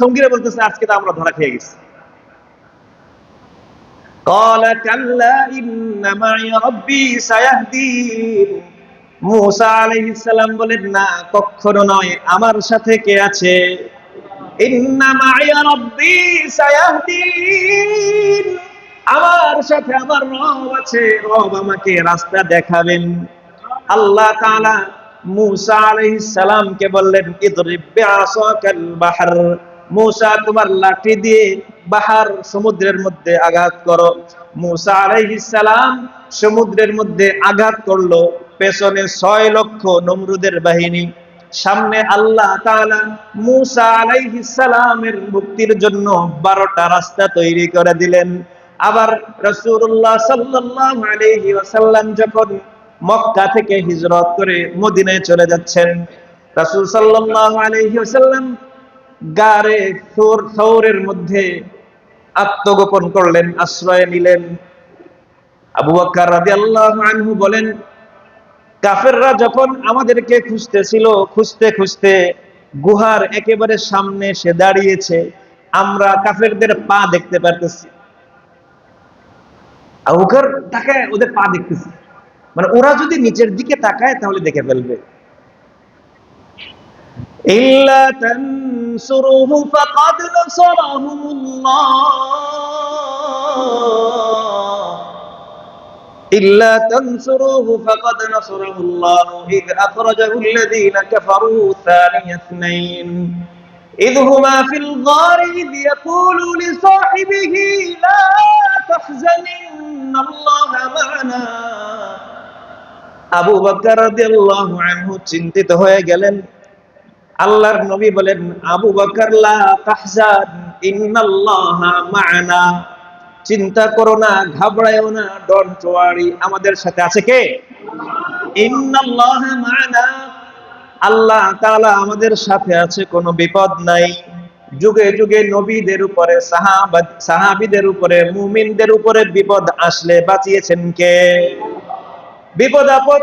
সঙ্গীরা বলতেছে আজকে তো আমরা ধরা খেয়ে গেছি। ক্বালা কাল্লা ইন্না মাই রাব্বি সায়াহদিন। মূসা আলাইহিস সালাম বলেন, না কখনো নয়, আমার সাথে কে আছে? ইন্না মাই রাব্বি সায়াহদিন, আমার সাথে আমার রব আছে, রব আমাকে রাস্তা দেখাবেন। আল্লাহ তাআলা মূসা আলাইহিস সালামকে বললেন, ইদরিব বিআসাকাল বাহর, মূসা তোমার লাঠি দিয়ে বাহার সমুদ্রের মধ্যে আঘাত করো। মূসা আলাইহিস সালাম সমুদ্রের মধ্যে আঘাত করলো। পেছনে 6 লক্ষ নমরুদের বাহিনী, সামনে আল্লাহ তাআলা মূসা আলাইহিস সালামের মুক্তির জন্য 12টা রাস্তা তৈরি করে দিলেন। আবার রাসূলুল্লাহ সাল্লাল্লাহু আলাইহি ওয়াসাল্লাম যখন মক্কা থেকে হিজরত করে মদিনায় চলে যাচ্ছেন, রাসূল সাল্লাল্লাহু আলাইহি ওয়াসাল্লাম গারে সৌরের মধ্যে আত্মগোপন করলেন, আশ্রয় নিলেন। আবু বকর রাদিয়াল্লাহু আনহু বলেন, কাফেররা যখন আমাদেরকে খুঁজতেছিল, খুঁজতে খুঁজতে গুহার একেবারে সামনে এসে দাঁড়িয়েছে, আমরা কাফেরদের পা দেখতে পারতেছি। আবু বকর তাকায় ওদের পা দেখতেছে, মানে ওরা যদি নিচের দিকে তাকায় তাহলে দেখে ফেলবে। ইল্লা তানসুরুহু ফাকাদ নাসারাহুল্লাহ, ইল্লা তানসুরুহু ফাকাদ নাসারাহুল্লাহ ইয আখরাজাহু আল্লাযীনা কাফারু সানিয়া ইসনাইন ইয হুমা ফিল গারি ইয ইয়াকুলু লিসাহিবিহি লা তাহজান ইন্নাল্লাহা মা'ানা। আবু বকর রাদিয়াল্লাহু আনহু চিন্তিত হয়ে গেলেন। আল্লাহর নবী বলেন, আবু বকর লা তাহজান ইন্নাল্লাহা মা'ানা, চিন্তা করো না, ঘাবড়ায়ো না, ডোন্ট ওয়ারি, আমাদের সাথে আছে কে? ইন্নাল্লাহা মা'ানা, আল্লাহ তাআলা আমাদের সাথে আছে, কোনো বিপদ নাই। যুগে যুগে নবীদের উপরে, সাহাবীদের উপরে, মুমিনদের উপরে বিপদ আসলে বাঁচিয়েছেন কে? বিপদ আপদ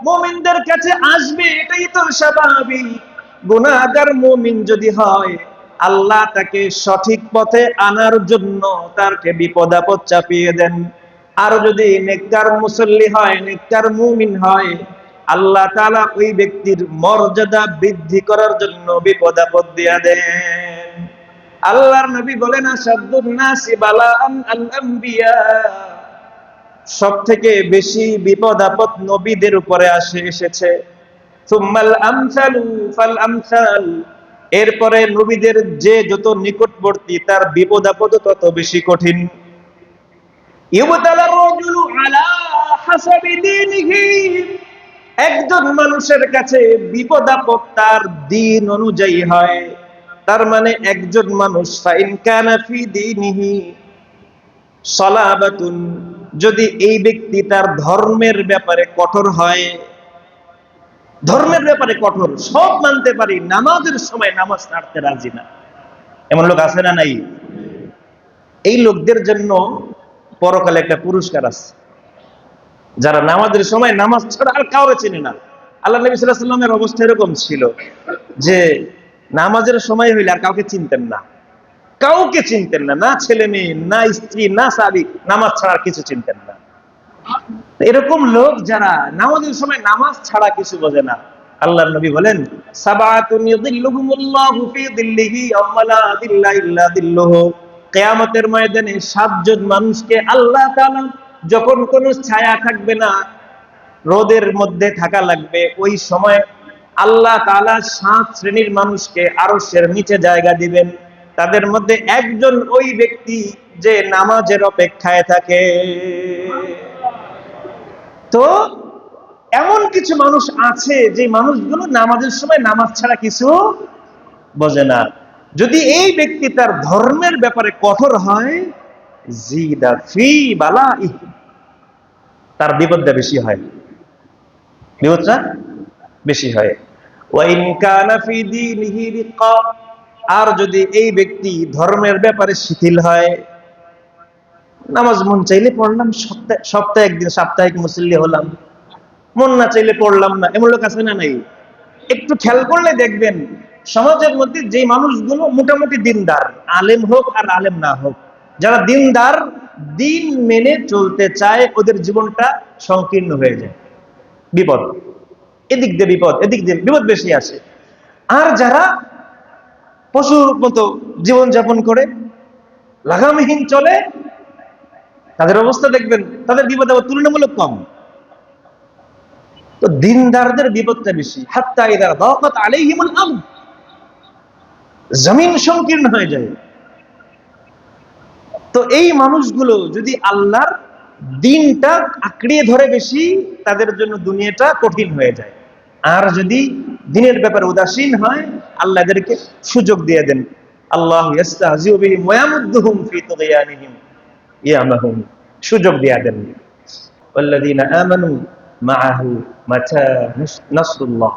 মুমিনদের কাছে আসবে, এটাই তো স্বাভাবিক। গুনাহগার মুমিন যদি হয়, আল্লাহ তাকে সঠিক পথে আনার জন্য তারকে বিপদ আপদ চাপিয়ে দেন। আর যদি নেককার মুসল্লি হয়, নেককার মুমিন হয়, আল্লাহ তাআলা ওই ব্যক্তির মর্যাদা বৃদ্ধি করার জন্য বিপদ আপদ দিয়া দেন। আল্লাহর নবী বলেন, আশাদ্দুন নাসি বালাআন আল আমবিয়া, সব থেকে বেশি বিপদ আপদ নবীদের উপরে এসেছে। সুম্মাল আমসালু ফাল আমসাল, এরপরে নবীদের যে যত নিকটবর্তী তার বিপদ আপদ তত বেশি কঠিন। ইউবতালার রাজুলু আলা হাসাবি দীনিহি, একজন মানুষের কাছে বিপদ আপদ তার দ্বীন অনুযায়ী হয়। তার মানে একজন মানুষ ফাইন কানা ফি দীনিহি সালাবাতুন, যদি এই ব্যক্তি তার ধর্মের ব্যাপারে কঠোর হয়, ধর্মের ব্যাপারে কঠোর, সব মানতে পারি, নামাজের সময় নামাজ ছাড়তে রাজি না, এমন লোক আছে না নাই? এই লোকদের জন্য পরকালে একটা পুরস্কার আছে, যারা নামাজের সময় নামাজ ছাড়া আর কাউরে চিনে না। আল্লাহ নবী সাল্লাল্লাহু আলাইহি ওয়াসাল্লামের অবস্থা এরকম ছিল যে নামাজের সময় হইলে আর কাউকে চিনতেন না, কাউকে চিনতেন না, না ছেলে মেয়ে, না স্ত্রী, না শালী, নামাজ ছাড়া কিছু চিনতেন না। এরকম লোক যারা নামাজের সময় নামাজ ছাড়া কিছু বোঝে না, আল্লাহর নবী বলেন, সাবাতুন ইযিল্লুহুমুল্লাহু ফি যিল্লিহি ইয়াওমা লা যিল্লা ইল্লা যিল্লুহু, কিয়ামতের ময়দানে 7 জন মানুষকে আল্লাহ তাআলা, যখন কোনো ছায়া থাকবে না, রোদের মধ্যে থাকা লাগবে, ওই সময় আল্লাহ তাআলা 7 শ্রেণীর মানুষকে আরশের নিচে জায়গা দিবেন। তাদের মধ্যে একজন ওই ব্যক্তি যে নামাজের অপেক্ষায় থাকে। তো এমন কিছু মানুষ আছে যে মানুষগুলো নামাজের সময় নামাজ ছাড়া কিছু বোঝে না। যদি এই ব্যক্তি তার ধর্মের ব্যাপারে কঠোর হয়, জিদা ফি বালাইহি, তার বিপদটা বেশি হয়, বিপদটা বেশি হয়। ওয়া ইন কানা ফি দীনিহি রিকা, আর যদি এই ব্যক্তি ধর্মের ব্যাপারে শিথিল হয়, নামাজ মন চাইলে পড়লাম, সপ্তাহে একদিন সাপ্তাহিক মুসল্লি হলাম, মন না চাইলে পড়লাম না, এমন লোক আছে না নাই? একটু খেয়াল করলে দেখবেন সমাজের মধ্যে যে মানুষগুলো মোটামুটি দিনদার, আলেম হোক আর আলেম না হোক, যারা দিনদার, দিন মেনে চলতে চায়, ওদের জীবনটা সংকীর্ণ হয়ে যায়। বিপদ, এদিক দিয়ে বিপদ, এদিক দিয়ে বিপদ বেশি আসে। আর যারা পশুর মতো জীবনযাপন করে, লাগামহীন চলে, তাদের অবস্থা দেখবেন, তাদের বিপদ আবার তুলনামূলক কম। তো দিনদারদের বিপদটা বেশি। হাত্তা ইযা দাকাত আলাইহিমুল আরদ, জমিন সংকীর্ণ হয়ে যায়। তো এই মানুষগুলো যদি আল্লাহর দিনটা আঁকড়িয়ে ধরে বেশি, তাদের জন্য দুনিয়াটা কঠিন হয়ে যায়। আর যদি দিনের ব্যাপারে উদাসীন হয়, আল্লাহ এদেরকে সুযোগ দিয়ে দেন। আল্লাহ ইস্তাহজিউ বিহিম ওয়া ইয়ামুদ্দুহুম ফি তুগয়ানিহিম ইয়ামাহুন, সুযোগ দিয়ে দেন। ওয়াল্লাযীনা আমানু মাআহু মাতা নাসরুল্লাহ,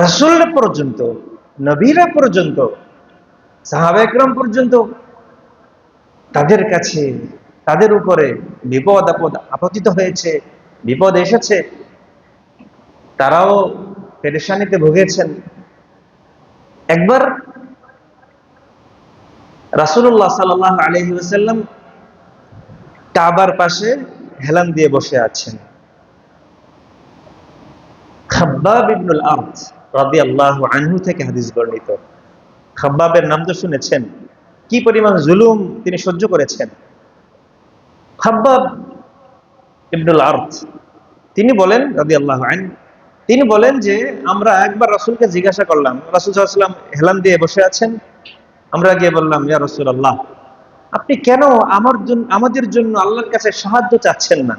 রাসূল পর্যন্ত, নবীরা পর্যন্ত, সাহাবা একরাম পর্যন্ত, তাদের কাছে, তাদের উপরে বিপদ আপদ আপতিত হয়েছে, বিপদ এসেছে, তারাও পেরেশানিতে ভুগেছেন। একবার রাসূলুল্লাহ সাল্লাল্লাহু আলাইহি ওয়াসাল্লাম কাবার পাশে হেলান দিয়ে বসে আছেন। খাব্বাব ইবনুল আরদ রাদিয়াল্লাহু আনহু থেকে হাদিস বর্ণিত। খাব্বাবের নাম তো শুনেছেন, কি পরিমাণ জুলুম তিনি সহ্য করেছেন। খাব্বাব ইবনুল আরদ তিনি বলেন রাদিয়াল্লাহু আনহু, তিনি বলেন যে আমরা একবার রাসূলকে জিজ্ঞাসা করলাম, রাসূল সাল্লাল্লাহু আলাইহি ওয়াসাল্লাম হেলান দিয়ে বসে আছেন, আমরা গিয়ে বললাম, ইয়া রাসূলুল্লাহ, আপনি কেন আমাদের জন্য আল্লাহর কাছে সাহায্য চাচ্ছেন না?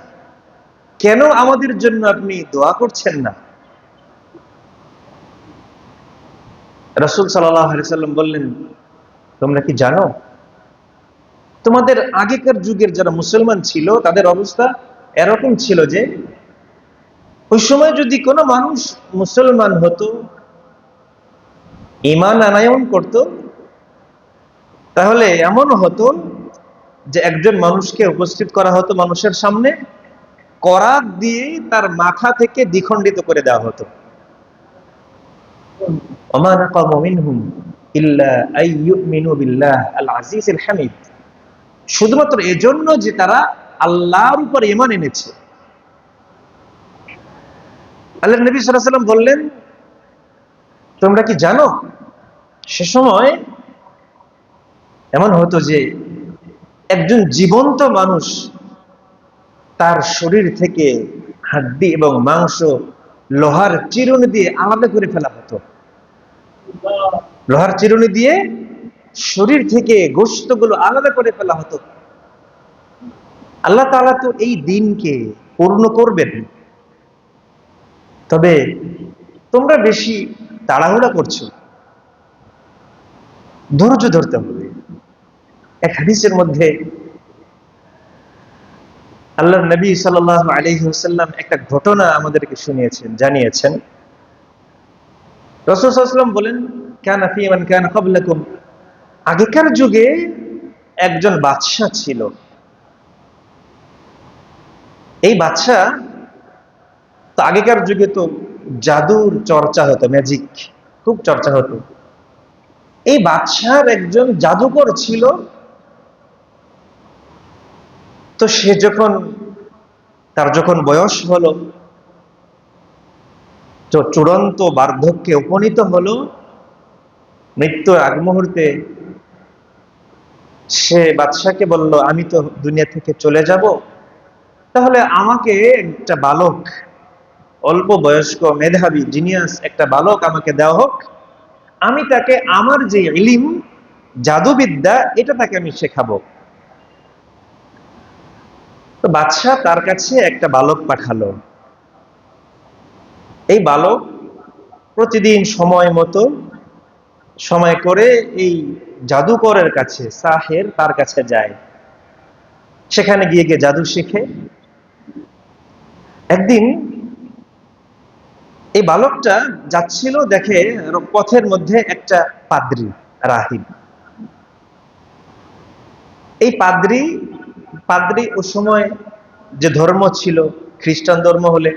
কেন আমাদের জন্য আপনি দোয়া করছেন না? রাসূল সাল্লাল্লাহু আলাইহি ওয়াসাল্লাম বললেন, তোমরা কি জানো তোমাদের আগেকার যুগের যারা মুসলমান ছিল তাদের অবস্থা এরকম ছিল যে ওই সময় যদি কোনো মানুষ মুসলমান হতো, ঈমান আনায়ন করত, তাহলে এমন হতো যে একজন মানুষকে উপস্থিত করা হতো মানুষের সামনে, করাত দিয়ে তার মাথা থেকে দ্বিখণ্ডিত করে দেওয়া হতো। ওমা নাকামু মিনহুম ইল্লা আইয়ুমিনু বিল্লাহ আল আজিজিল হামিদ, শুধুমাত্র এজন্য যে তারা আল্লাহর উপর ঈমান এনেছে। আল্লাহর নবী সাল্লাল্লাহু আলাইহি ওয়াসাল্লাম বললেন, তোমরা কি জানো সে সময় এমন হতো যে একজন জীবন্ত মানুষ, তার শরীর থেকে হাড্ডি এবং মাংস লোহার চিরুনি দিয়ে আলাদা করে ফেলা হতো। লোহার চিরুনি দিয়ে শরীর থেকে গোশতগুলো আলাদা করে ফেলা হতো। আল্লাহ তাআলা তো এই দিনকে পূর্ণ করবেন, তবে তোমরা বেশি তাড়াহুড়া করছো, ধৈর্য ধরতে হবে। এক হাদিসের মধ্যে আল্লাহর নবী সাল্লাল্লাহু আলাইহি ওয়াসাল্লাম একটা ঘটনা আমাদেরকে শুনিয়েছেন, জানিয়েছেন। রাসূল সাল্লাল্লাহু আলাইহি ওয়াসাল্লাম বলেন, কানা ফী মান কানা ক্বাবলাকুম, আগেকার যুগে একজন বাদশা ছিল। এই বাদশা, তো আগেকার যুগে তো জাদুর চর্চা হতো, ম্যাজিক খুব চর্চা হতো। এই বাদশার একজন জাদুকর ছিল। তো সে তার যখন বয়স হলো, তো চূড়ান্ত বার্ধক্যে উপনীত হলো, মৃত্যুর আগ মুহূর্তে সে বাদশাকে বলল, আমি তো দুনিয়া থেকে চলে যাব, তাহলে আমাকে একটা বালক, অল্প বয়স্ক মেধাবী জিনিয়াস একটা বালক আমাকে দেওয়া হোক, আমি তাকে আমার যে ইলম, জাদুবিদ্যা, এটা তাকে আমি শেখাবো। তো বাদশা তার কাছে একটা বালক পাঠালো। এই বালক প্রতিদিন সময় মতো সময় করে এই জাদুকরের কাছে, সাহের, তার কাছে যায়, সেখানে গিয়ে গিয়ে জাদু শিখে। একদিন এই বালকটা যাচ্ছিল, দেখে পথের মধ্যে একটা পাদ্রী, রাহিব। এই পাদ্রী ওই সময় যে ধর্ম ছিল, খ্রিস্টান ধর্ম হলে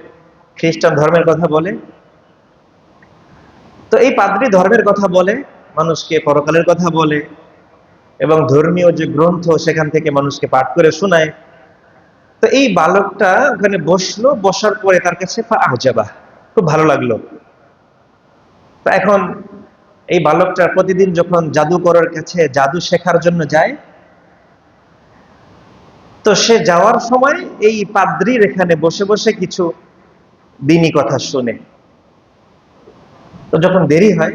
খ্রিস্টান ধর্মের কথা বলে। তো এই পাদ্রী ধর্মের কথা বলে, মানুষকে পরকালের কথা বলে, এবং ধর্মীয় যে গ্রন্থ সেখান থেকে মানুষকে পাঠ করে শোনায়। তো এই বালকটা ওখানে বসলো, বসার পরে তার কাছে আজাবা, খুব ভালো লাগলো। তো এখন এই বালকটা প্রতিদিন যখন জাদুকরের কাছে জাদু শেখার জন্য যায়, তো সে যাওয়ার সময় এই পাদ্রীর এখানে বসে বসে কিছু দিনী কথা শুনে। তো যখন দেরি হয়,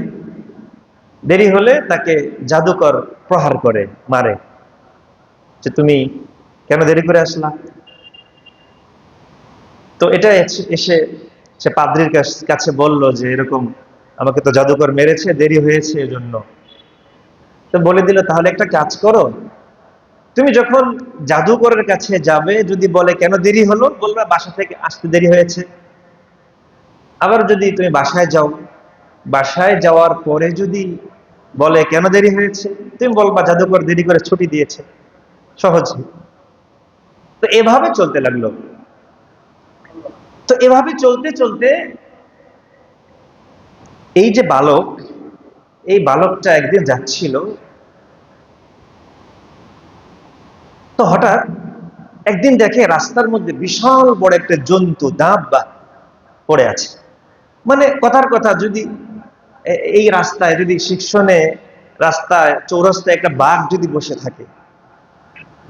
দেরি হলে তাকে জাদুকর প্রহার করে, মারে, যে তুমি কেন দেরি করে আসলা। তো এটা এসে সে পাদ্রীর কাছে বলল যে এরকম আমাকে তো জাদুকর মেরেছে, দেরি হয়েছে এজন্য। তো বলে দিল, তাহলে একটা কাজ করো, তুমি যখন জাদুকরের কাছে যাবে, যদি বলে কেন দেরি হলো, বলবা বাসা থেকে আসতে দেরি হয়েছে। আবার যদি তুমি বাসায় যাও, বাসায় যাওয়ার পরে যদি বলে কেন দেরি হয়েছে, তুমি বলবা জাদুকর দেরি করে ছুটি দিয়েছে। সহজ। তো এভাবে চলতে লাগলো। তো এভাবে চলতে চলতে এই যে বালক, এই বালকটা একদিন যাচ্ছিল, তো হঠাৎ একদিন দেখে রাস্তার মধ্যে বিশাল বড় একটা জন্তু দাঁত পড়ে আছে। মানে কথার কথা, যদি এই রাস্তায়, যদি শিক্ষণে রাস্তায় চৌরাস্তায় একটা বাঘ যদি বসে থাকে,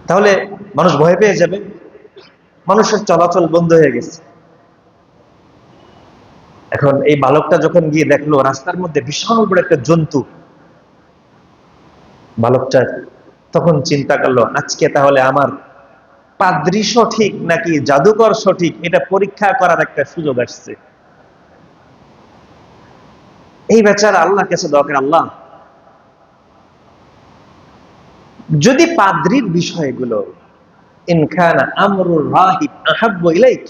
তাহলে মানুষ ভয় পেয়ে যাবে, মানুষের চলাচল বন্ধ হয়ে গেছে। এখন এই বালকটা যখন গিয়ে দেখলো রাস্তার মধ্যে বিশাল বড় একটা জন্তু, বালকটা তখন চিন্তা করলো, আজকে তাহলে আমার পাদ্রী সঠিক নাকি জাদুকর সঠিক, এটা পরীক্ষা করার একটা সুযোগ আসছে। এই বেচারা আল্লাহর কাছে দোয়া করে, আল্লাহ যদি পাদ্রীর বিষয়গুলো, ইন কানা আমরুর রাহিব আহাব্বু ইলাইক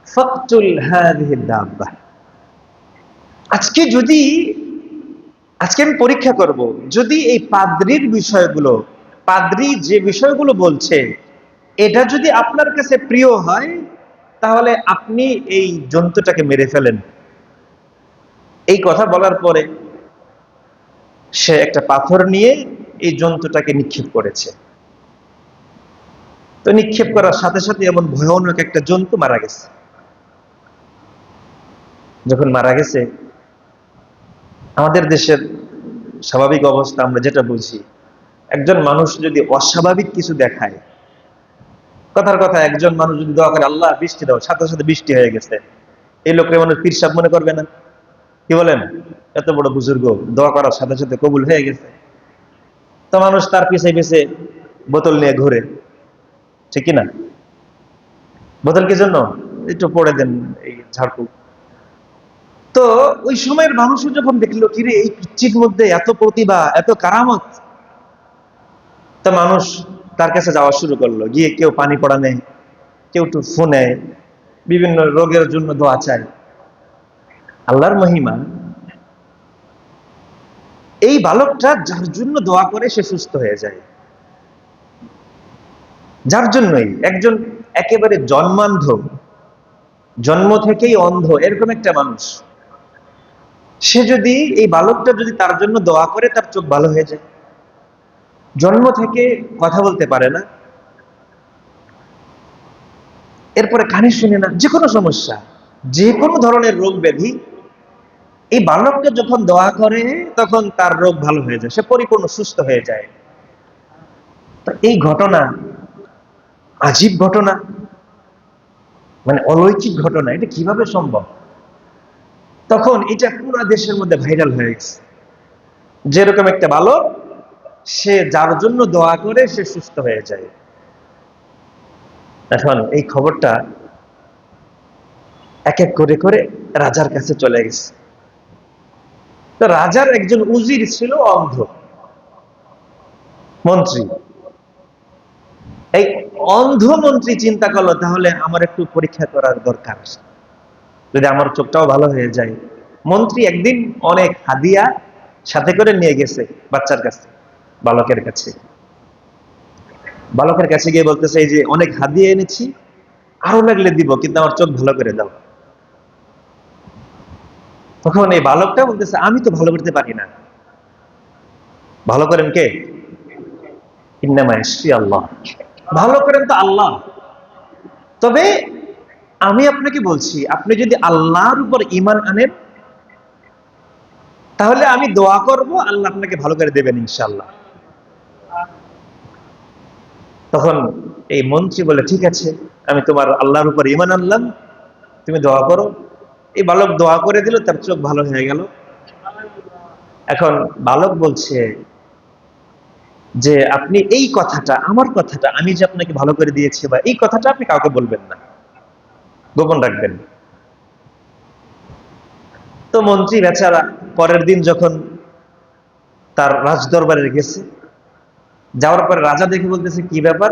ফাকতুল হাযিহি দাব্বাহ, আজকে আমি পরীক্ষা করব, যদি এই পাদ্রীর বিষয়গুলো, পাদ্রী যে বিষয়গুলো বলছে, এটা যদি আপনার কাছে প্রিয় হয়, তাহলে আপনি এই জন্তুটাকে মেরে ফেলেন। এই কথা বলার পরে সে একটা পাথর নিয়ে এই জন্তুটাকে নিক্ষেপ করেছে। তো নিক্ষেপ করার সাথে সাথে এমন ভয়ানক একটা জন্তু মারা গেছে। যখন মারা গেছে, আমাদের দেশের স্বাভাবিক অবস্থা আমরা যেটা বুঝি, একজন মানুষ যদি অস্বাভাবিক কিছু দেখায়, কথার কথা একজন মানুষ যদি দোয়া করে আল্লাহ বৃষ্টি দাও, সাথে সাথে বৃষ্টি হয়ে গেছে, এই লোকের মানুষ পীর সাহেব মনে করবে না? কি বলেন? এত বড় বুজুর্গ, দোয়া করার সাথে সাথে কবুল হয়ে গেছে। তো মানুষ তার পিছে পিছে বোতল নিয়ে ঘুরে, ঠিক কিনা? বোতল কি জন্য? একটু পড়ে দেন এই ঝাড়ফুঁক। তো ওই সময়ের মানুষও যখন দেখলো, কিরে এই পিচ্চির মধ্যে এত প্রতিভা, এত কারামত, তা মানুষ তার কাছে যাওয়া শুরু করলো। গিয়ে কেউ পানি পড়া নেয়, কেউ একটু ফু নেয়, বিভিন্ন রোগের জন্য দোয়া চায়। আল্লাহর মহিমা, এই বালকটা যার জন্য দোয়া করে সে সুস্থ হয়ে যায়। যার জন্যই একজন একেবারে জন্মান্ধ, জন্ম থেকেই অন্ধ এরকম একটা মানুষ, সে যদি, এই বালকটা যদি তার জন্য দোয়া করে, তার চোখ ভালো হয়ে যায়। জন্ম থেকে কথা বলতে পারে না, এরপরে কানে শুনে না, যে কোনো সমস্যা, যে কোনো ধরনের রোগ ব্যাধি, এই বালকটা যখন দোয়া করে তখন তার রোগ ভালো হয়ে যায়, সে পরিপূর্ণ সুস্থ হয়ে যায়। তো এই ঘটনা আজীব ঘটনা, মানে অলৌকিক ঘটনা, এটা কিভাবে সম্ভব? তখন এটা পুরো দেশের মধ্যে ভাইরাল হয়ে গেছে, যেরকম একটা বালক, সে যার জন্য দোয়া করে সে সুস্থ হয়ে যায়। এখন এই খবরটা এক এক করে করে রাজার কাছে চলে গেছে। তো রাজার একজন উজির ছিল অন্ধ, মন্ত্রী। এই অন্ধ মন্ত্রী চিন্তা করলো, তাহলে আমার একটু পরীক্ষা করার দরকার, যদি আমার চোখটাও ভালো হয়ে যায়। মন্ত্রী একদিন অনেক হাদিয়া সাথে করে নিয়ে গেছে বাচ্চার কাছে, বালকের কাছে। বালকের কাছে গিয়ে বলতেছে, এই যে অনেক হাদিয়া এনেছি, আরো লাগলে দিব, কিন্তু আমার চোখ ভালো করে দাও। তখন এই বালকটা বলতেছে, আমি তো ভালো করতে পারি না। ভালো করেন কে? ইন্নামা ইয়াশফি আল্লাহ, ভালো করেন তো আল্লাহ। তবে আমি আপনাকে বলছি, আপনি যদি আল্লাহর উপর ঈমান আনেন, তাহলে আমি দোয়া করব, আল্লাহ আপনাকে ভালো করে দেবেন ইনশাআল্লাহ। তখন এই মন্ত্রী বলে, ঠিক আছে, আমি তোমার আল্লাহর উপর ঈমান আনলাম, তুমি দোয়া করো। এই বালক দোয়া করে দিল, তার চোখ ভালো হয়ে গেল। এখন বালক বলছে যে, আপনি এই কথাটা, আমার কথাটা আমি যে আপনাকে ভালো করে দিয়েছি, বা এই কথাটা আপনি কাউকে বলবেন না, গোপন রাখবেন। তো মন্ত্রী বেচারা পরের দিন যখন তার রাজদরবারে গেছে, যাওয়ার পরে রাজা দেখে বলতেছে, কি ব্যাপার,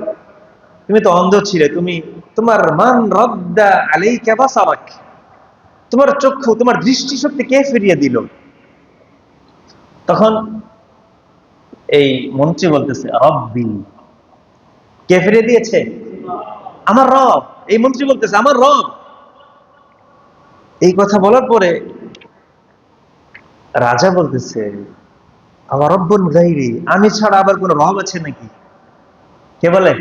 তুমি তো অন্ধ ছিলে, তুমি, তোমার মান রদ্দা আলাইকা বাসারাক, তোমার চক্ষু, তোমার দৃষ্টিশক্তি কে ফিরিয়ে দিল? তখন এই মন্ত্রী বলতেছে, রব্বি, কে ফিরিয়ে দিয়েছে? আমার রব। এই মন্ত্রী বলতেছে, আমার রব। এই কথা বলার পরে রাজা বলতেছে, আমার রব্বুল গায়রি, আমি ছাড়া আবার কোন রব আছে নাকি? কে বলে?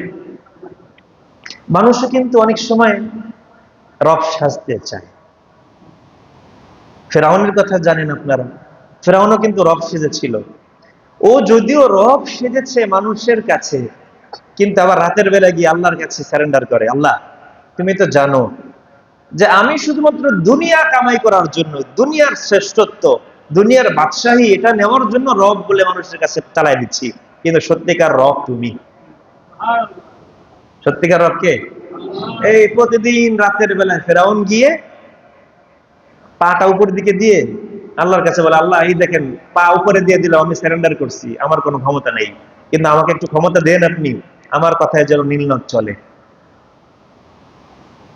মানুষও কিন্তু অনেক সময় রব সাজতে চায়। ফেরাউনের কথা জানেন আপনারা, ফেরাউনও কিন্তু রব সেজেছিল। ও যদিও রব সেজেছে মানুষের কাছে, কিন্তু আবার রাতের বেলা গিয়ে আল্লাহর কাছে সারেন্ডার করে, আল্লাহ তুমি তো জানো যে আমি শুধুমাত্র দুনিয়া কামাই করার জন্য, দুনিয়ার শ্রেষ্ঠত্ব, দুনিয়ার বাদশাহী, এটা নেওয়ার জন্য রব বলে মানুষের কাছে চালাই দিচ্ছি, কিন্তু সত্যিকার রব তুমি। সত্যিকার রব কে? এই প্রতিদিন রাতের বেলায় ফেরাউন গিয়ে পাটা উপর দিকে দিয়ে আল্লাহর কাছে বলে, আল্লাহ এই দেখেন, পা উপরে দিয়ে দিল, আমি সারেন্ডার করছি, আমার কোনো ক্ষমতা নেই, কিন্তু আমাকে একটু ক্ষমতা দেন আপনি, আমার কথায় যেন নীলনদ চলে।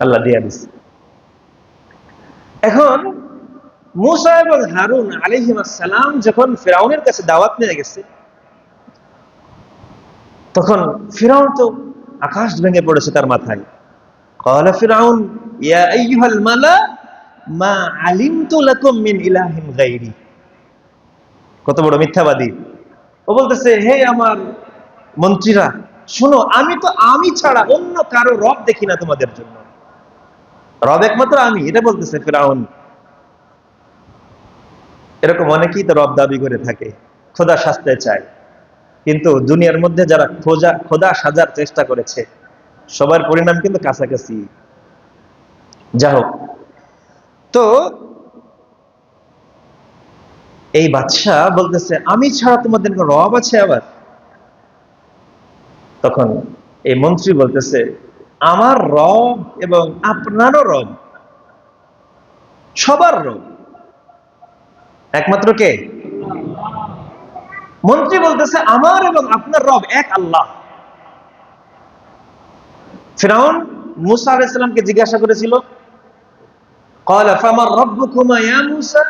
আল্লাহ দিয়া দিচ্ছে। এখন মূসা এবং হারুন আলাইহিস সালাম যখন ফিরআউনের কাছে দাওয়াত নিয়ে গেছে, তখন ফিরআউন তো আকাশ ভেঙে পড়েছে তার মাথায়। ক্বালা ফিরআউন ইয়া আইয়ুহাল মালা মা আলিমতু লাকুম মিন ইলাহিন গায়রি। কত বড় মিথ্যাবাদী! ও বলতেছে, হে আমার মন্ত্রীরা, শোনো, আমি তো আমি ছাড়া অন্য কারো রব দেখি না তোমাদের জন্য, রব একমাত্র আমি, এটা বলতেছে ফিরআউন। এরকম অনেকেই তো রব দাবি করে থাকে, খোদা সাজতে চায়, কিন্তু দুনিয়ার মধ্যে যারা খোদা সাজার চেষ্টা করেছে, সবার পরিণাম কিন্তু কাছাকাছি। যা হোক, তো এই বাদশা বলতেছে, আমি ছাড়া তোমাদের কোনো রব আছে আবার? তখন এই মন্ত্রী বলতেছে, আমার রব এবং আপনারও রব, সবার রব একমাত্র কে? মন্ত্রী বলতেছে, আমার এবং আপনার রব এক আল্লাহ। ফিরআউন মূসা আলাইহিস সালামকে জিজ্ঞাসা করেছিল, قال فمن ربكما يا موسى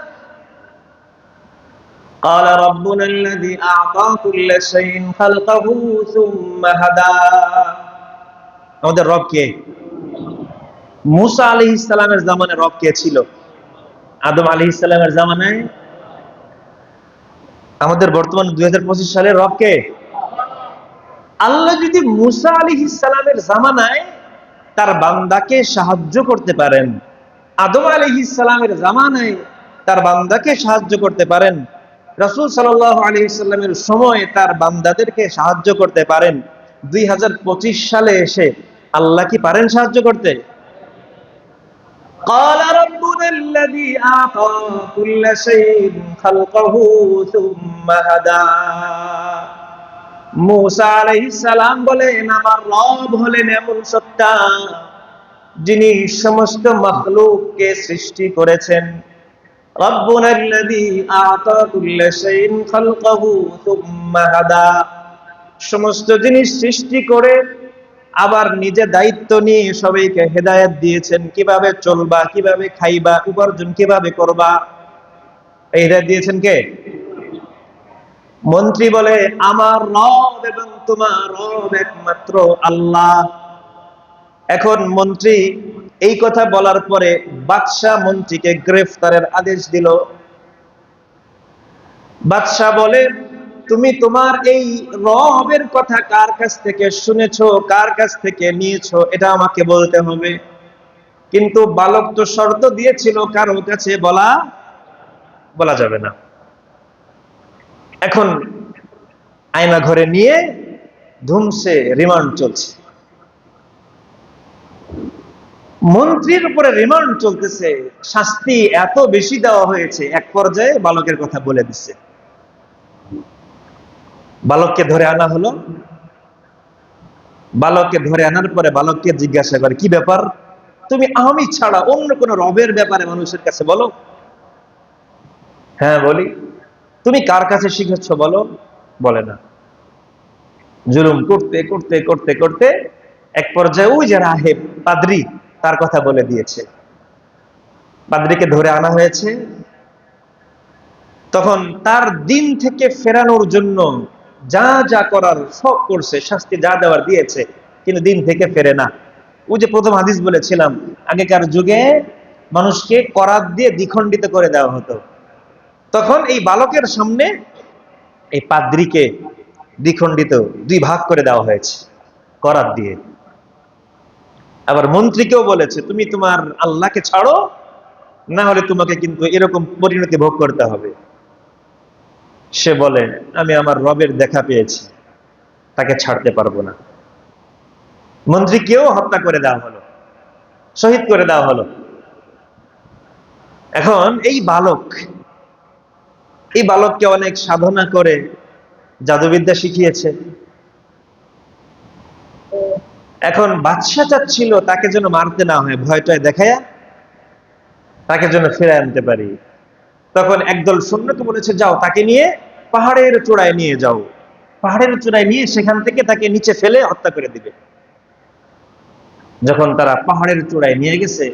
قال ربنا الذي أعطى كل شيء خلقه ثم هدى। আমাদের রব কে? মূসা আলাইহিস সালামের জামানায় রব কে ছিল? আদম আলাইহিস সালামের জামানায়। আমাদের বর্তমান 2025 সালে রব কে? আল্লাহ যদি মূসা আলাইহিস সালামের জামানায় তার বান্দাকে সাহায্য করতে পারেন, আদম আলাইহিস সালামের জামানায় তার বান্দাকে সাহায্য করতে পারেন, রাসূল সাল্লাল্লাহু আলাইহি সাল্লামের সময় তার বান্দাদেরকে সাহায্য করতে পারেন, 2025 সালে এসে আল্লাহ কি পারেন সাহায্য করতে? قال ربنا الذي أعطى كل شيء خلقه ثم هدى। মূসা আলাইহিস সালাম বলেন, আমার রব হলেন এমন সত্তা যিনি সমস্ত মাখলুককে সৃষ্টি করেছেন। রব্বুনা আল্লাযী আ'তা কুল্লা শাইইন খালকাহু সুম্মা হাদা। সমস্ত জিনিস সৃষ্টি করে আবার নিজে দায়িত্ব নিয়ে সবাইকে হেদায়েত দিয়েছেন, কিভাবে চলবা, কিভাবে খাইবা, উপার্জন কিভাবে করবা, এই হেদায়েত দিয়েছেন কে? মন্ত্রী বলে, আমার রব এবং তোমার রব একমাত্র আল্লাহ। এখন মন্ত্রী এই কথা বলার পরে বাদশা মন্ত্রীকে গ্রেফতারের আদেশ দিল। বাদশা বলে, তুমি তোমার এই রবের কথা কার কাছ থেকে শুনেছো, কার কাছ থেকে নিয়েছো, এটা আমাকে বলতে হবে। কিন্তু বালক তো শর্ত দিয়েছিল কারোর কাছে বলা বলা যাবে না। এখন আয়না ঘরে নিয়ে ধুমসে রিমান্ড চলছে, মন্ত্রীর উপরে রিমান্ড চলতেছে। শাস্তি এত বেশি দেওয়া হয়েছে, এক পর্যায়ে বালকের কথা বলে দিচ্ছে। বালককে ধরে আনা হলো। বালককে ধরে আনার পরে বালককে জিজ্ঞাসা করে, কি ব্যাপার, তুমি আমি ছাড়া অন্য কোন রবের ব্যাপারে মানুষের কাছে বলো? হ্যাঁ বলি। তুমি কার কাছে শিখেছ বলো? বলে না। জুলুম করতে করতে করতে করতে এক পর্যায়ে ওই যে রাহেব পাদ্রী, তার কথা বলে দিয়েছে। পাদ্রীকে ধরে আনা হয়েছে। তখন তার দিন থেকে ফেরানোর জন্য যা যা করার সব করছে, শাস্তি যা দেওয়ার দিয়েছে, কিন্তু দিন থেকে ফেরে না। ওই যে প্রথম হাদিস বলেছিলাম, আগেকার যুগে মানুষকে করাত দিয়ে দ্বিখণ্ডিত করে দেওয়া হতো। তখন এই বালকের সামনে এই পাদ্রীকে দ্বিখণ্ডিত, দুই ভাগ করে দেওয়া হয়েছে করাত দিয়ে। আবার মন্ত্রীকেও বলেছে, তুমি তোমার আল্লাহকে ছাড়ো, না হলে তোমাকে কিন্তু এরকম পরিণতি ভোগ করতে হবে। সে বলে, আমি আমার রবের দেখা পেয়েছি, তাকে ছাড়তে পারবো না। মন্ত্রীকেও হত্যা করে দেওয়া হলো, শহীদ করে দেওয়া হলো। এখন এই বালককে অনেক সাধনা করে জাদুবিদ্যা শিখিয়েছে। এখন বাদশা চাচ্ছিল তাকে যেন মারতে না হয়, ভয়টায় দেখায়া তাকে যেন ফিরে আনতে পারি। তখন একদল সৈন্যকে বলেছে, যাও তাকে নিয়ে পাহাড়ের চূড়ায় নিয়ে যাও, পাহাড়ের চূড়ায় নিয়ে সেখান থেকে তাকে নিচে ফেলে হত্যা করে দিবে। যখন তারা পাহাড়ের চূড়ায় নিয়ে গেছে,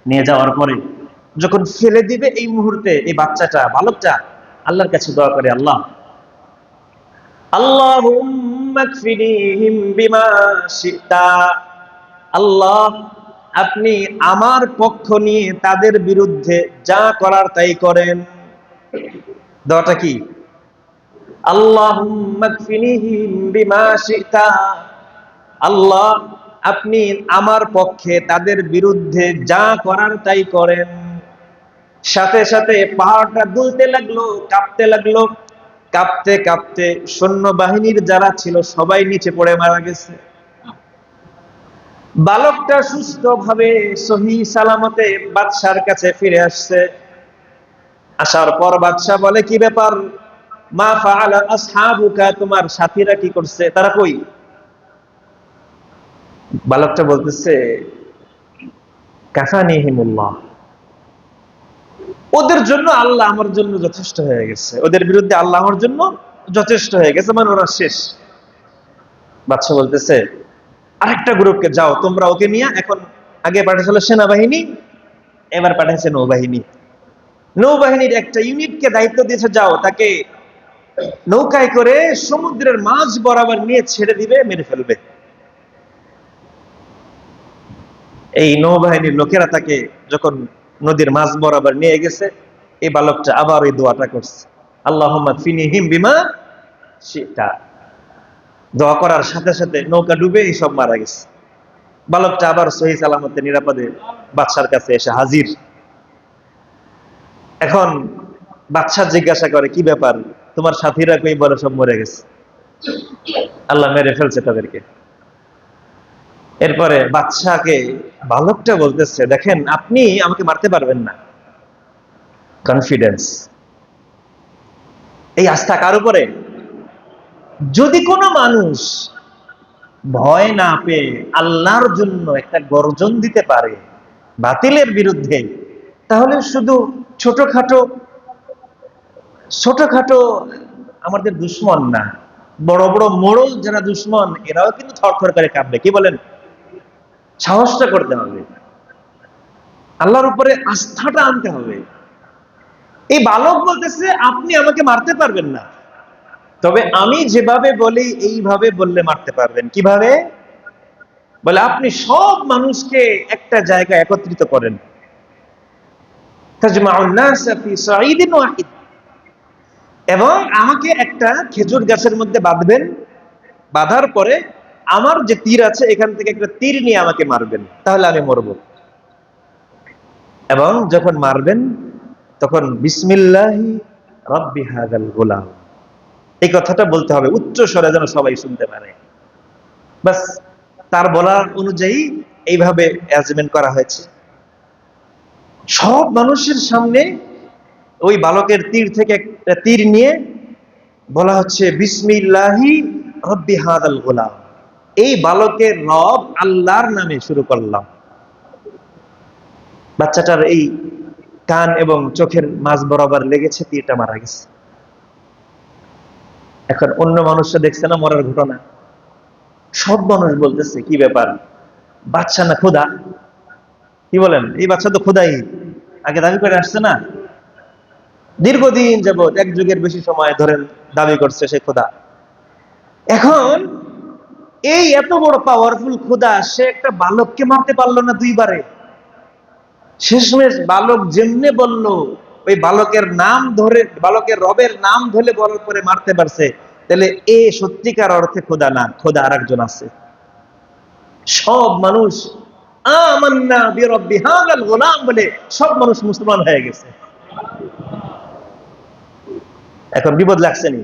নিয়ে যাওয়ার পরে যখন ফেলে দিবে, এই মুহূর্তে এই বাচ্চাটা, বালকটা আল্লাহর কাছে দোয়া করে, আল্লাহ আল্লাহুম্মা কফিনিহিম বিমা শিতা, আল্লাহ আপনি আমার পক্ষ নিয়ে তাদের বিরুদ্ধে যা করার তাই করেন। দোয়াটা কি? আল্লাহুম্মা কফিনিহিম বিমা শিতা, আল্লাহ আপনি আমার পক্ষে তাদের বিরুদ্ধে যা করার তাই করেন। সাথে সাথে পাহাড়টা দুলতে লাগলো, কাঁপতে লাগলো। কাঁপতে কাঁপতে সৈন্যবাহিনীর যারা ছিল সবাই নিচে পড়ে মারা গেছে। বালকটা সুস্থভাবে সহি সালামতে বাদশার কাছে ফিরে আসছে। আসার পর বাদশা বলে, কি ব্যাপার, মা ফাআলা আসহাবুকা, তোমার সাথীরা কি করছে, তারা কই? বালকটা বলতেছে, কাফানিহিমুল্লাহ, ওদের জন্য আল্লাহ আমার জন্য যথেষ্ট হয়ে গেছে, ওদের বিরুদ্ধে আল্লাহ আমার জন্য যথেষ্ট হয়ে গেছে, মানে ওরা শেষ। বাদশা বলতেছে, আরেকটা গ্রুপকে, যাও তোমরা ওকে নিয়ে, এখন আগে পাঠিয়েছিল সেনাবাহিনী, এবার পাঠিয়েছে নৌবাহিনী। নৌবাহিনীর একটা ইউনিটকে দায়িত্ব দিয়েছে, যাও তাকে নৌকায় করে সমুদ্রের মাঝ বরাবর নিয়ে ছেড়ে দিবে, মেরে ফেলবে। এই নৌবাহিনীর লোকেরা তাকে যখন নদীর মাঝ বরাবর নিয়ে গেছে, এই বালকটা আবার ওই দোয়াটা করছে, আল্লাহুম্মা কফিনিহিম বিমা শিতা। দোয়া করার সাথে সাথে নৌকা ডুবে এই সব মারা গেছে। বালকটা আবার সহি সালামতে নিরাপদে বাদশার কাছে এসে হাজির। এখন বাদশা জিজ্ঞাসা করে, কি ব্যাপার, তোমার সাথীরা কই? বলে, সব মরে গেছে, আল্লাহ মেরে ফেলছে তাদেরকে। এরপরে বাদশাকে বালকটা বলতেছে, দেখেন আপনি আমাকে মারতে পারবেন না। কনফিডেন্স, এই আস্থা কার উপরে? যদি কোনো মানুষ ভয় না পেয়ে আল্লাহর জন্য একটা গর্জন দিতে পারে বাতিলের বিরুদ্ধে, তাহলে শুধু ছোটখাটো ছোটখাটো আমাদের দুশ্মন না, বড় বড় মোড়ল যারা দুশ্মন, এরাও কিন্তু থরথর করে কাঁপবে। কি বলেন? সাহসটা করতে হবে, আল্লাহর উপরে আস্থাটা আনতে হবে। এই বালক বলতেছে, আপনি আমাকে মারতে পারবেন না, তবে আমি যেভাবে বলি এইভাবে বললে মারতে পারবেন। কিভাবে? বলে, আপনি সব মানুষকে একটা জায়গায় একত্রিত করেন, তাজমাউন নাস ফি সাঈদিন ওয়াহিদ, এবং আমাকে একটা খেজুর গাছের মধ্যে বাঁধবেন, বাঁধার পরে আমার যে তীর আছে এখান থেকে একটা তীর নিয়ে আমাকে মারবেন, তাহলে আমি মরব। এবং যখন মারবেন তখন বিসমিল্লাহি রাব্বি হাযাল গোলাম, এই কথাটা বলতে হবে উচ্চ স্বরে যেন সবাই শুনতে পারে। বাস তার বলার অনুযায়ী এইভাবে অ্যারেঞ্জমেন্ট করা হয়েছে। সব মানুষের সামনে ওই বালকের তীর থেকে একটা তীর নিয়ে বলা হচ্ছে বিসমিল্লাহি রাব্বি হাযাল গোলাম, এই বালকের রব আল্লাহর নামে শুরু করলাম। বাচ্চাটার এই কান এবং চোখের মাঝ বরাবর লেগেছে, তীরটা মারা গেছে। এখন অন্য মানুষরা দেখছে না মরার ঘটনা, সব মানুষ বলতেছে কি ব্যাপার, বাচ্চা না খোদা? কি বলেন, এই বাচ্চা তো খোদাই, আগে দাবি করে আসছে না, দীর্ঘদিন যাবত এক যুগের বেশি সময় ধরেন দাবি করছে সে খোদা। এখন এই এত বড় পাওয়ারফুল খোদা, সে একটা বালককে মারতে পারলো না দুইবারে? শেষমেশ বালক যেমনে বলল, ওই বালকের নাম ধরে, বালকের রবের নাম ধরে বলার পরে মারতে পারছে, তাহলে এ সত্যিকার অর্থে খোদা না, খোদা আরেকজন আছে। সব মানুষ আমান্না বিরব্বি হাযাল গোলাম বলে সব মানুষ মুসলমান হয়ে গেছে। এখন বিপদ লাগছে নি।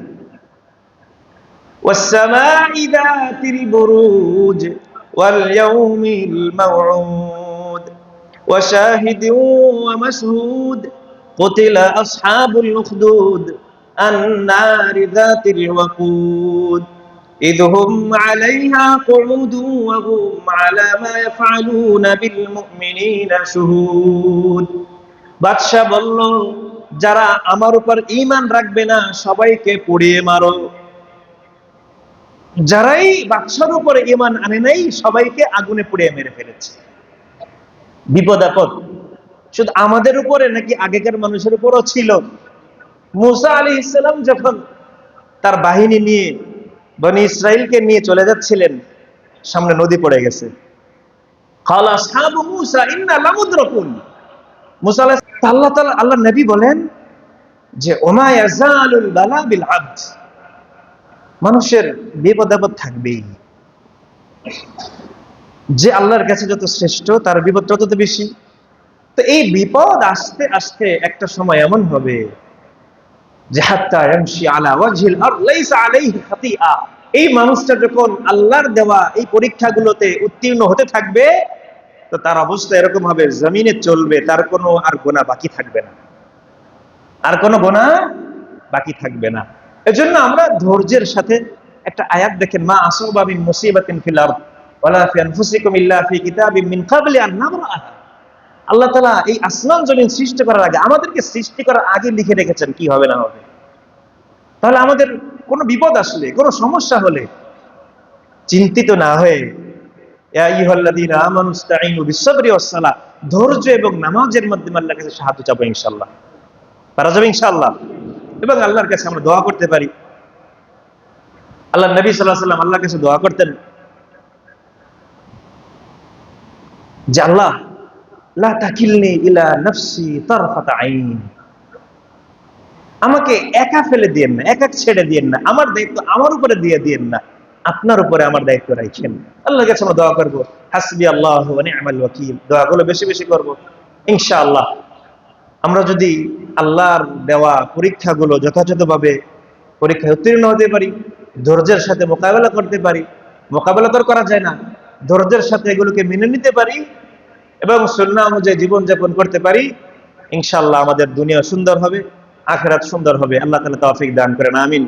ওয়াসসামাই যাতিল বুরুজ ওয়াল ইয়াউমিল মাউউদ ওয়া শাহিদিন ওয়া মাশহুদ কুতিলা আসহাবুল উখদুদ আন-নারি যাতিল ওয়াকুদ إذ هم عليها قعود وهم على ما يفعلون بالمؤمنين شهود। বাদশা বলল, যারা আমার উপর ঈমান রাখবে না সবাইকে পুড়িয়ে মারো। যারাই বাদশার উপরে ঈমান আনে নাই সবাইকে আগুনে পুড়িয়ে মেরে ফেলেছে। বিপদ আপদ শুধু আমাদের উপরে নাকি আগেকার মানুষের উপরও ছিল? মুসা আলাইহিস সালাম যখন তার বাহিনী নিয়ে বনি ইসরাইলকে নিয়ে চলে যাচ্ছিলেন, সামনে নদী পড়ে গেছে। ক্বালা আসহাবু মূসা ইন্না লামুদরাকুন। মুসা আলাইহিস সালাম, আল্লাহ তাআলা, আল্লাহ নবী বলেন যে ওমা ইয়াজালুল বালা বিল আবদ, মানুষের বিপদ আপদ থাকবেই। যে আল্লাহর কাছে যত শ্রেষ্ঠ তার বিপদ তত বেশি। তো এই বিপদ আস্তে আস্তে একটা সময় এমন হবে যে হাত্তা ইয়ামশি আলা ওয়াজহিল আরদ লাইসা আলাইহি খাতিআ, এই মানুষটা যখন আল্লাহর দেওয়া এই পরীক্ষাগুলোতে উত্তীর্ণ হতে থাকবে তো তার অবস্থা এরকম হবে, জমিনে চলবে, তার কোনো আর গুনাহ বাকি থাকবে না, আর কোনো গুনাহ বাকি থাকবে না। এজন্য আমরা ধৈর্যের সাথে একটা আয়াত দেখেন, মা আসাবা মিন মুসিবাতিন ফিল আরদ ওয়ালা ফি আনফুসিকুম ইল্লা ফি কিতাবিম মিন ক্বাবলি আন নাবরাহা। আল্লাহ তাআলা এই আসমান জমিন সৃষ্টি করার আগে, আমাদেরকে সৃষ্টি করার আগে লিখে রেখেছেন কি হবে না হবে। তাহলে আমাদের কোনো বিপদ আসলে, কোনো সমস্যা হলে চিন্তিত না হয়ে ইয়া আইয়ুহাল্লাযীনা আমানু ইসতাঈনু বিস-সাবরি ওয়াস-সালাহ, ধৈর্য এবং নামাজের মাধ্যমে আল্লাহর কাছে সাহায্য চাবো ইনশাআল্লাহ। পারা যাবে ইনশাআল্লাহ। এবং আল্লাহর কাছে আমরা দোয়া করতে পারি। আল্লাহর নবী সাল্লাল্লাহু আলাইহি ওয়াসাল্লাম আল্লাহর কাছে দোয়া করতেন যে আল্লাহ লা তাকিলনি ইলা নাফসি তারফাতা আইন, আমাকে একা ফেলে দিয়েন না, একা ছেড়ে দিয়েন না, আমার দায়িত্ব আমার উপরে দিয়ে দিয়েন না, আপনার উপরে আমার দায়িত্ব রাখেন। আল্লাহর কাছে আমরা দোয়া করব, হাসবি আল্লাহু ওয়া নি'মাল ওয়াকিল, দোয়াগুলো বেশি বেশি করব ইনশাআল্লাহ। আমরা যদি আল্লাহর দেওয়া পরীক্ষাগুলো যথাযথভাবে পরীক্ষায় উত্তীর্ণ হতে পারি, ধৈর্যের সাথে মোকাবেলা করতে পারি, মোকাবেলা তো করা যায় না, ধৈর্যের সাথে এগুলোকে মেনে নিতে পারি এবং সুন্নাহ অনুযায়ী জীবনযাপন করতে পারি, ইনশাআল্লাহ আমাদের দুনিয়া সুন্দর হবে, আখিরাত সুন্দর হবে। আল্লাহ তাআলা তৌফিক দান করেন, আমিন।